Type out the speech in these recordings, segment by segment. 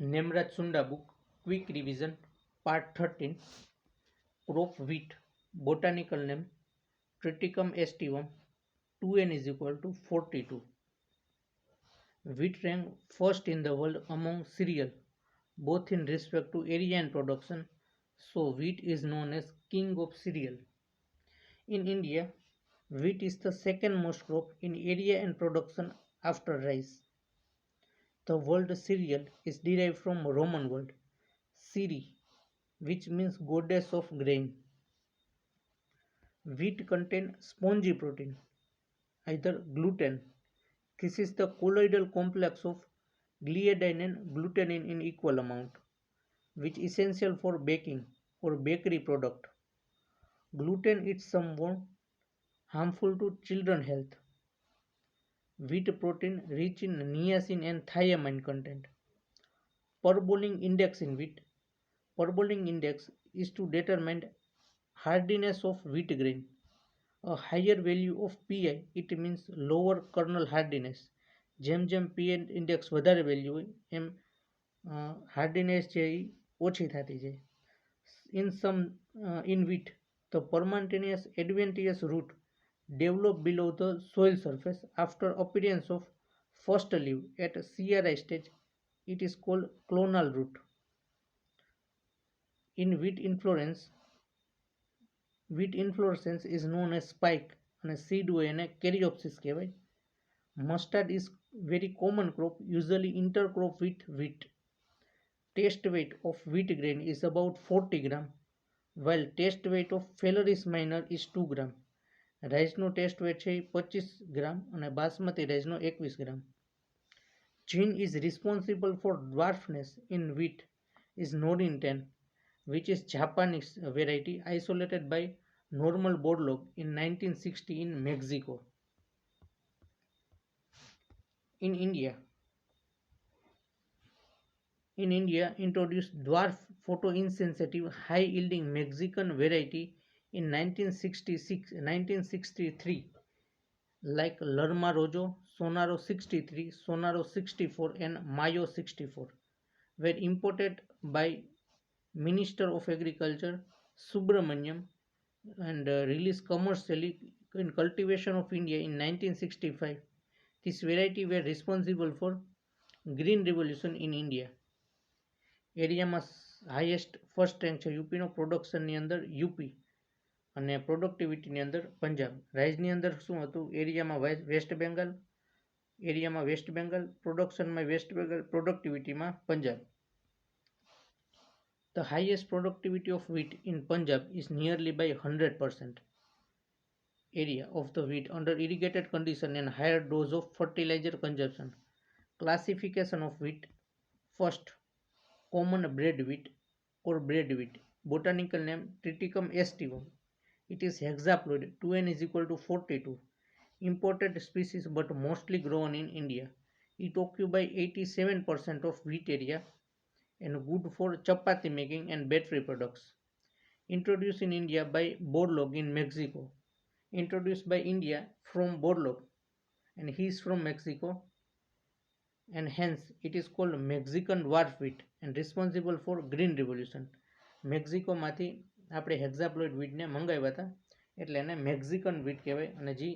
Nemraj Sunda book, Quick Revision, Part 13, Crop Wheat, Botanical name, Triticum aestivum, 2n is equal to 42. Wheat ranked first in the world among cereal, both in respect to area and production, so wheat is known as king of cereal. In India, wheat is the second most crop in area and production after rice. The word cereal is derived from Roman word Ciri, which means goddess of grain. Wheat contains spongy protein, either gluten. This is the colloidal complex of gliadin and glutenin in equal amount, which is essential for baking or bakery product. Gluten is somewhat harmful to children health. Wheat protein rich in niacin and thiamine content. Parboiling index in wheat. Parboiling index is to determine hardiness of wheat grain. A higher value of Pi it means lower kernel hardiness. જેમ Pi index વધારે value હોય એમ hardiness છે એ ઓછી થતી જાય. In wheat, the permanentaneous adventitious root develop below the soil surface after appearance of first leaf at CRI stage. It is called clonal root. In wheat inflorescence is known as spike અને seed હોય એને caryopsis કહેવાય. Mustard is very common crop, usually intercrop with wheat. Test weight of wheat grain is about 40 gram, while test weight of Phalaris minor is 2 gram. રાઈસનો test weight છે 25 gram અને બાસમતી રાઈસનો 21 gram. Gene is responsible for dwarfness in wheat is Norin 10, which is Japanese variety isolated by normal Borlaug in 1960 in Mexico. In India, introduced dwarf photoinsensitive high yielding Mexican variety in 1963 like Lerma Rojo, Sonaro 63, Sonaro 64 and Mayo 64 were imported by Minister of Agriculture Subramaniam and released commercially in cultivation of India in 1965. This variety were responsible for Green Revolution in India. એરિયામાં highest first rank છે યુપીનો પ્રોડક્શનની અંદર UP અને પ્રોડક્ટિવિટીની અંદર પંજાબ. રાઇઝની અંદર શું હતું એરિયામાં વેસ્ટ બેંગાલ પ્રોડક્શનમાં વેસ્ટ બેંગાલ પ્રોડક્ટિવિટીમાં Punjab. The highest productivity of wheat in Punjab is nearly by 100% area of the wheat under irrigated condition and higher dose of fertilizer consumption. Classification of wheat. First, common bread wheat or bread wheat. Botanical name Triticum aestivum. It is hexaploid. 2n is equal to 42. Imported species but mostly grown in India. It occupies 87% of wheat area and good for chapati making and battery products. Introduced in India by Borlaug in Mexico. Introduced by India from Borlaug and he is from Mexico and hence it is called Mexican dwarf wheat and responsible for Green Revolution. Mexico માંથી આપણે હેક્ઝાપ્લોઇડ વીટને મંગાવ્યા હતા એટલે એને Mexican વીટ કહેવાય અને જે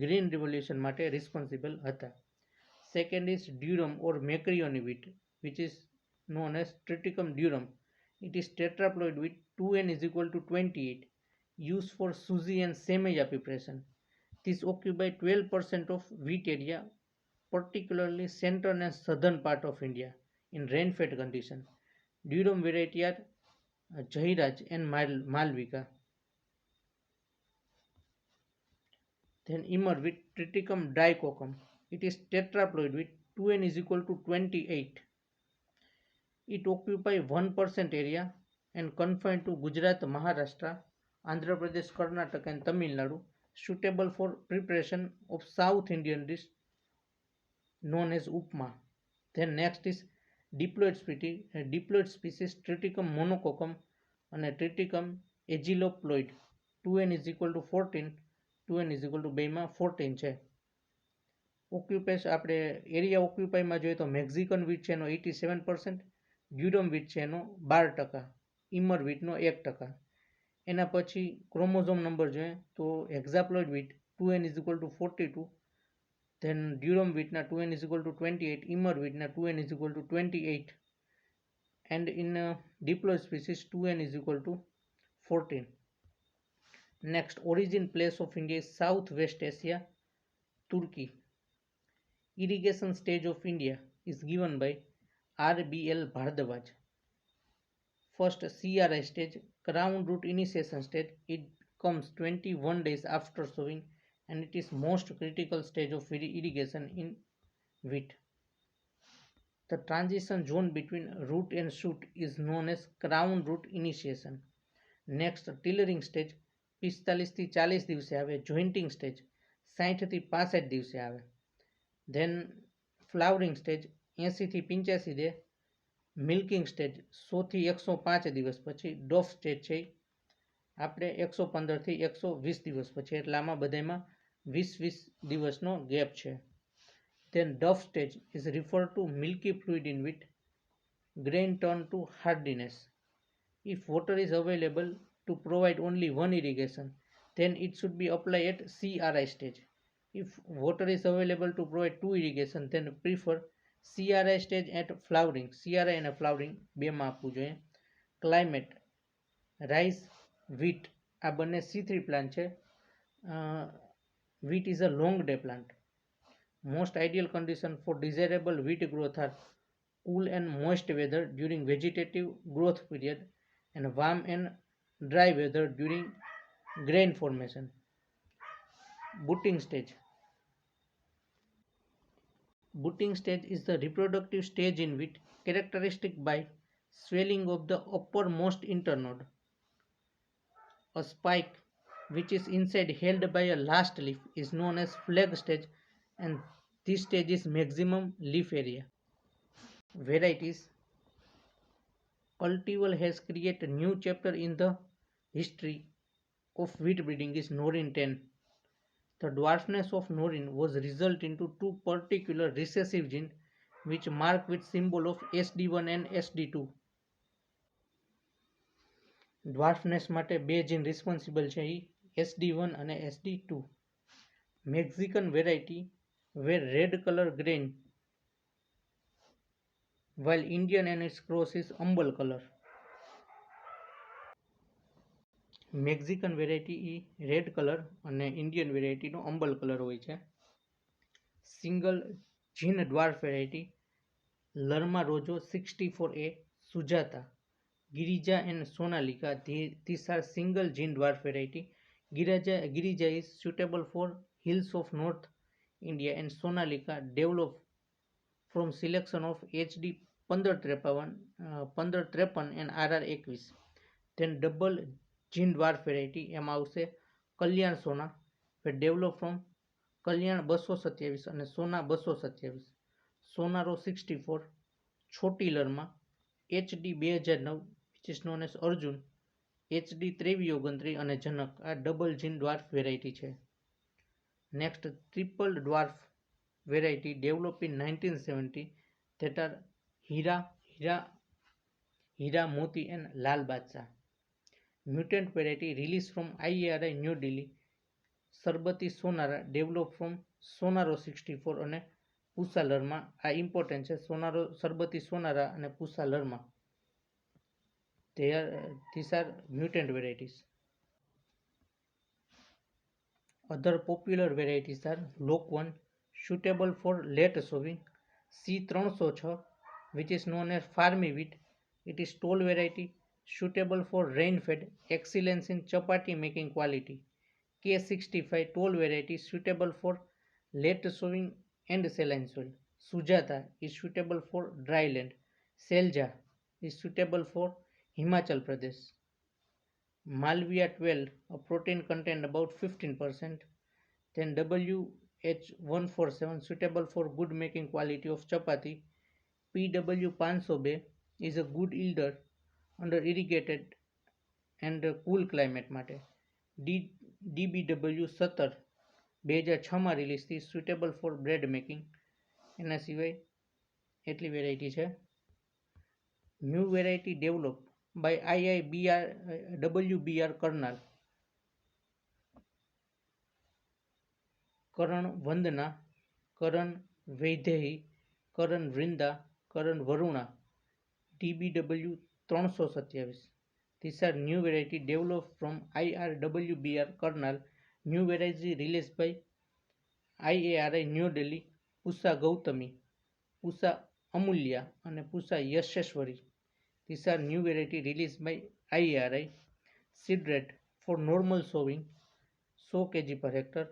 green revolution માટે રિસ્પોન્સિબલ હતા. Second is durum or macaroni wheat which is known as Triticum durum. It is tetraploid with 2n is equal to 28, used for suji and semeya preparation. This occupies 12% of wheat area, particularly central and southern part of India in rain-fed condition. Durum variety are Jairaj and Malvika. Then immer with Triticum dicoccum. It is tetraploid with 2n is equal to 28. It occupies 1% area and confined to Gujarat, Maharashtra, Andhra Pradesh, Karnataka and Tamil Nadu, suitable for preparation of South Indian dish known as upma. Then next is diploid species Triticum monococcum and Triticum aegiloploid. 2n is equal to 14, 2n is equal to 14 છે. ઓક્યુપેસ આપણે area ઓક્યુપાઈમાં જોઈએ તો Mexican વીટ છે એનો 87%, ડ્યુરમ વીટ છે એનો 12%, ઇમર વીટનો 1%. એના પછી ક્રોમોઝોમ નંબર જોઈએ તો હેક્ઝાપ્લોઇડ વીટ 2n=42, then ડ્યુરમ વીટના 2n=28, ઇમર વીટના 2n=28, and in diploid species 2n=14. Next, origin place of India is Southwest Asia, Turkey. Irrigation stage of India is given by R.B.L. Bhardwaj. First, CRI stage, crown root initiation stage. It comes 21 days after sowing and it is most critical stage of irrigation in wheat. The transition zone between root and shoot is known as crown root initiation. Next, tillering stage 45 થી 40 દિવસે આવે. જોઇન્ટિંગ stage 60 થી 65 દિવસે આવે. Than flowering stage 80 થી 85 દે. Milking stage 100 થી 105 દિવસ પછી. ડોફ સ્ટેજ છે આપણે 115 થી 120 દિવસ પછી, એટલે આમાં બધામાં 20-20 દિવસનો ગેપ છે. Then duff stage is referred to milky fluid in wheat. Grain turn to hardiness. If water is available to provide only one irrigation, then it should be applied at CRI stage. If water is available to provide two irrigation, then prefer CRI stage at flowering. CRI and flowering બેમાં આપવું જોઈએ. Climate, rice, wheat આ બંને C3 plant છે. Wheat is a long day plant. Most ideal condition for desirable wheat growth are cool and moist weather during vegetative growth period and warm and dry weather during grain formation. Booting stage. Booting stage is the reproductive stage in wheat characteristic by swelling of the uppermost internode. A spike which is inside held by a last leaf is known as flag stage, and this stage is maximum leaf area. Varieties. Cultivar has created new chapter in the history of wheat breeding is Norin 10. The dwarfness of Norin was result into two particular recessive genes which mark with symbol of SD1 and SD2. ડ્વાર્ફનેસ માટે બે જીન responsible છે એ SD1 અને SD2. Mexican variety where red color grain while Indian and its cross is umble color. Mexican variety એ red colour અને Indian વેરાયટીનો amber colour હોય છે. Single gene dwarf variety Lerma Rojo 64A, Sujata, Girija and Sonalika. These are single gene dwarf variety. Girija is suitable for hills of North India and Sonalika developed from selection of HD 1553 and RR21. Then double gene dwarf variety એમાં આવશે કલ્યાણ સોના, developed from કલ્યાણ 227 અને સોના 227. સોનારો 64, છોટી લર્મા, HD 2009 which is known as Arjun, HD 2329 અને જનક. આ double gene dwarf variety છે. Next triple dwarf variety develop in 1970 that are હીરા મોતી and લાલ બાદશાહ. Mutant variety released from IARI New Delhi, સરબતી Sonara developed from સોનારો 64 અને પૂસા લર્મા. આ ઇમ્પોર્ટન્ટ છે, સોનારો સરબતી સોનારા અને પૂસા લર્મા. These are mutant varieties. Other popular varieties are Lok 1, suitable for late sowing, C306 which is known as farmy wheat. It is tall variety suitable for rain fed, excellence in chapati making quality. K65 tall variety suitable for late sowing and saline soil. Sujata is suitable for dry land. Selja is suitable for Himachal Pradesh. Malvia 12, a protein content about 15%. Then WH147 suitable for good making quality of chapati. PW 500 is a good yielder under irrigated and cool climate માટે. DBW 17 2006 release થી suitable for bread making. એના સિવાય એટલી variety છે. New variety developed by WBR Karnal, Karan Vandana, Karan Vaidehi, Karan Vrinda, Karan Varuna, DBW 327. These are new variety developed from IRWBR Karnal, new variety released by IARI New Delhi, Pusa Gautami, Pusa Amulya અને Pusa Yasheshwari. These are new variety released by IARI. Seed rate for normal sowing 100 kg per hectare,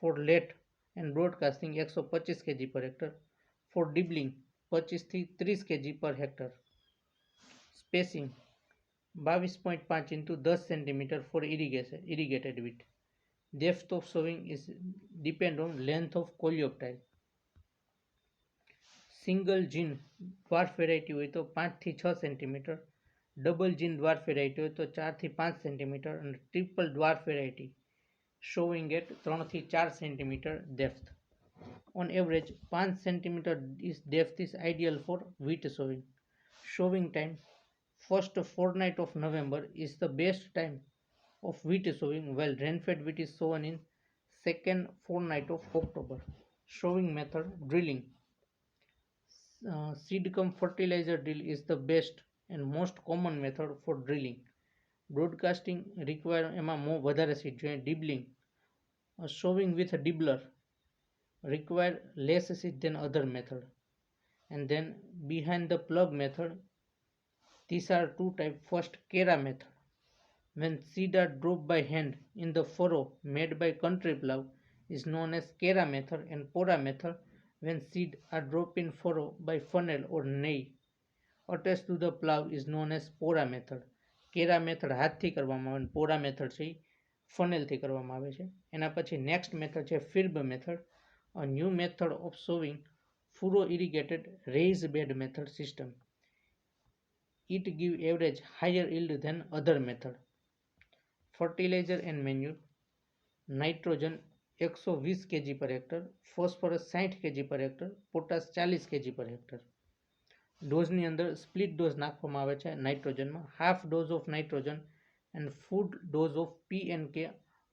for late and broadcasting 125 kg per hectare, for dibbling 25 થી 30 kg per hectare. Spacing 22.5 into 10 cm for irrigated wheat. Depth of sowing is depend on length of coleoptile. Single gene dwarf variety હોય તો 5 થી 6 centimetre, double gene dwarf variety હોય તો 4 થી 5 centimetre અને triple dwarf variety showing at 3 થી 4 centimetre depth. On average 5 centimeter depth is ideal for wheat sowing. Sowing time first fortnight of November is the best time of wheat sowing, while rain-fed wheat is sown in second fortnight of October. Sowing method drilling. Seed cum fertilizer drill is the best and most common method for drilling. Broadcasting require એમાં વધારે seed જોઈએ. Dibbling, sowing with a dibbler require less seed than other method. And then behind the plug method, these are two types. First, Kera method. When seed are dropped by hand in the furrow made by country plough is known as Kera method, and Pora method when seed are dropped in furrow by funnel or nail attached to the plough is known as Pora method. Kera method હાથથી કરવામાં આવે, Pora method છે ફનેલથી કરવામાં આવે છે. એના પછી next method છે ફિર્બ method, a new method of sowing furrow irrigated raised bed method system. It give average higher yield than other method. Fertilizer and manure. Nitrogen 120 kg per hectare, phosphorus 60 kg per hectare, potash 40 kg per hectare. ડોઝની અંદર split dose નાખવામાં આવે છે નાઇટ્રોજનમાં, half dose of nitrogen and full dose of P and K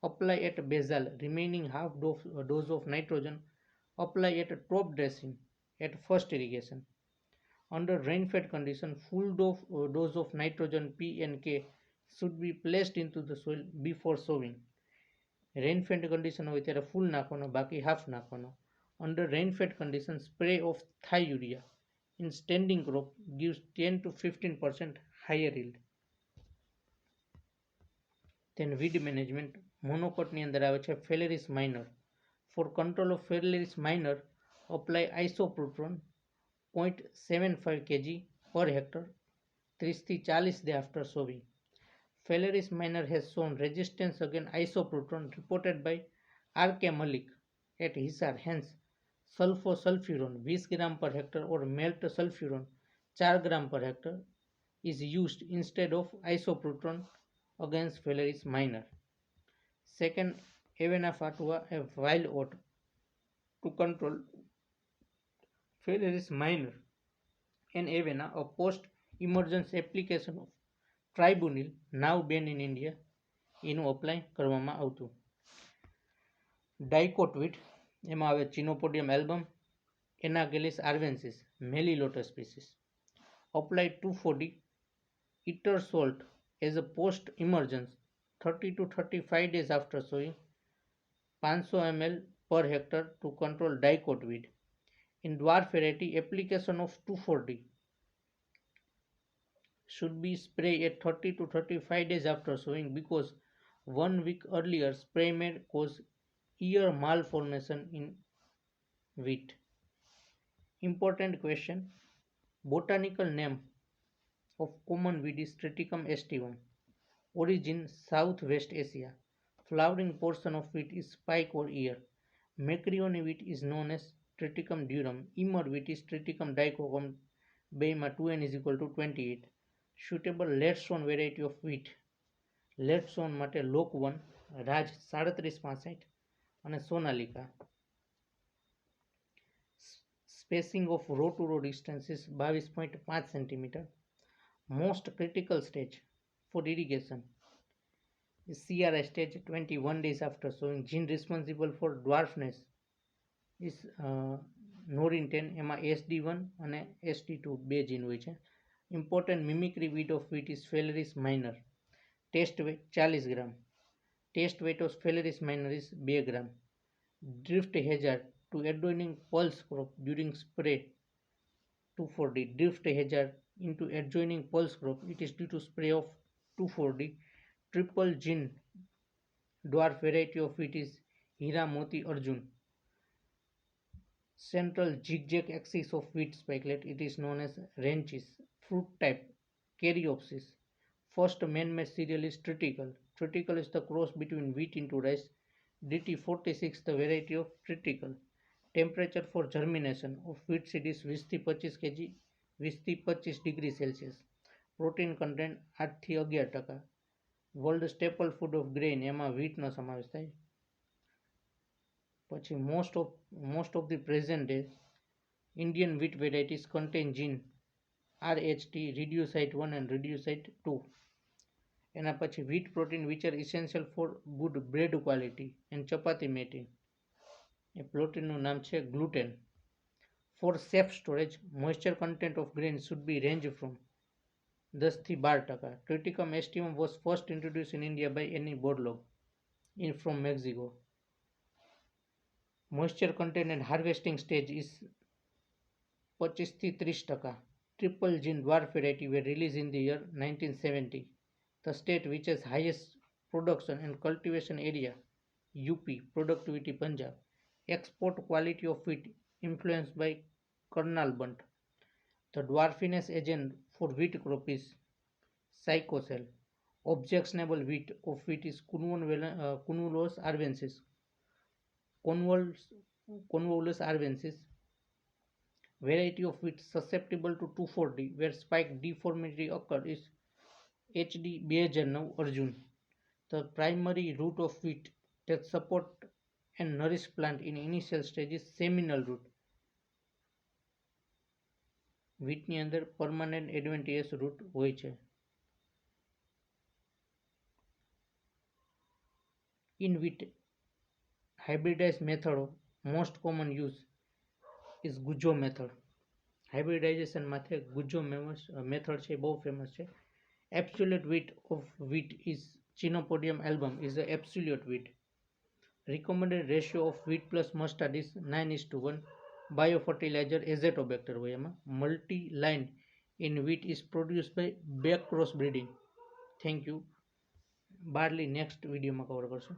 apply at basal, remaining half dose of nitrogen apply at top dressing at first irrigation. Under rain-fed condition, full dose of nitrogen P and K should be placed into the soil before sowing. Rain-fed condition હોય ત્યારે full નાખવાનો, બાકી half નાખવાનો. Under rain-fed condition, spray of thiourea in standing crop gives 10 to 15% higher yield. Then weed management. મોનોકોટની અંદર આવે છે ફેલેરિસ minor. For control of Felaris minor, apply isopropyl 0.75 kg per hectare 30 થી 40 days after sowing. Felaris minor has shown resistance against isopropyl reported by R.K. Malik at Hisar. Hence, sulfosulfuron 20 gram per hectare or melt sulfuron 4 gram per hectare is used instead of isopropyl against Felaris minor. Second, Avena fatua, a wild oat, to control Felaris minor and Avena, a post-emergence application of Tribunil, now banned in India, એનું apply કરવામાં આવતું. Dicot wheat, એમાં આવે Chenopodium album, Anagallis arvensis, Melilotus species. Apply 240 ether salt as a post-emergence 30 to 35 days after sowing, 500 ml per hectare to control dicot weed. In dwarf variety, application of 240 should be sprayed at 30 to 35 days after sowing because 1 week earlier spray may cause ear malformation in wheat. Important question. Botanical name of common weed is Triticum aestivum. Origin Southwest Asia. Flowering portion of wheat is spike or ear. Macroni wheat is known as Triticum durum. Immer wheat is Triticum dichocum. બેમાં 2n is equal to 28. Suitable late sown variety of wheat. Late sown માટે લોક 1, રાજ 3765 અને Sonalika. Spacing of row to row distance is 22.5 cm. Most critical stage for irrigation is CRI stage 21 days after sowing. Gene responsible for dwarfness is Norin 10, એમાં SD1 અને SD2 બે જીન હોય છે. Important mimicry weight of wheat is Phalaris minor. Test weight 40 gram. Test weight of Phalaris minor is 2 gram. Drift hazard to adjoining pulse crop during spray 2,4-D. Drift hazard into adjoining pulse crop, it is due to spray of 2,4-D. Triple gene dwarf variety of wheat is Hira Moti Arjun. Central zigzag axis of wheat spikelet, it is known as ranchis. Fruit type Caryopsis. First man-made cereal is Tritical. Tritical is the cross between wheat into rice. DT46 the variety of Tritical. Temperature for germination of wheat seed is 20 થી 25 kg, 20 થી 25 degree Celsius. Protein content 8 થી 11%. World staple food of grain, એમાં wheatનો સમાવેશ થાય. પછી most of the present day Indian wheat varieties contain gene RHT, reducite 1 and reducite 2. એના પછી wheat protein which are essential for good bread quality and chapati making. એ પ્રોટીનનું નામ છે gluten. For safe storage, moisture content of grain should be range from 10 થી 12%. Triticum aestivum was first introduced in India by Annie Borlaug from Mexico. Moisture content and harvesting stage is 25 થી 30%. Triple gene dwarf variety were released in the year 1970. The state which has highest production and cultivation area UP, productivity Punjab. Export quality of wheat influenced by kernel bunt. The dwarfiness agent for wheat crop is cycocell. Objectionable wheat of wheat is Convolvulus arvensis. Convolvulus arvensis. Variety of wheat susceptible to 2,4-D where spike deformity occurs is HD 2009 Arjun. The primary root of wheat that support and nourish plant in initial stage is seminal root. Wheatની અંદર permanent adventitious root હોય છે. In wheat, hybridized method of most common use is ગુજો method. Hybridisation માટે ગુજો method છે, બહુ famous છે. Absolute weight of wheat is Chenopodium album is the absolute weight. Recommended ratio of wheat plus mustard is 9:1. Biofertilizer Azotobacter હોય એમાં. Multi-line in wheat is produced by back cross breeding. Thank you. Barley next વિડીયોમાં cover કરશું.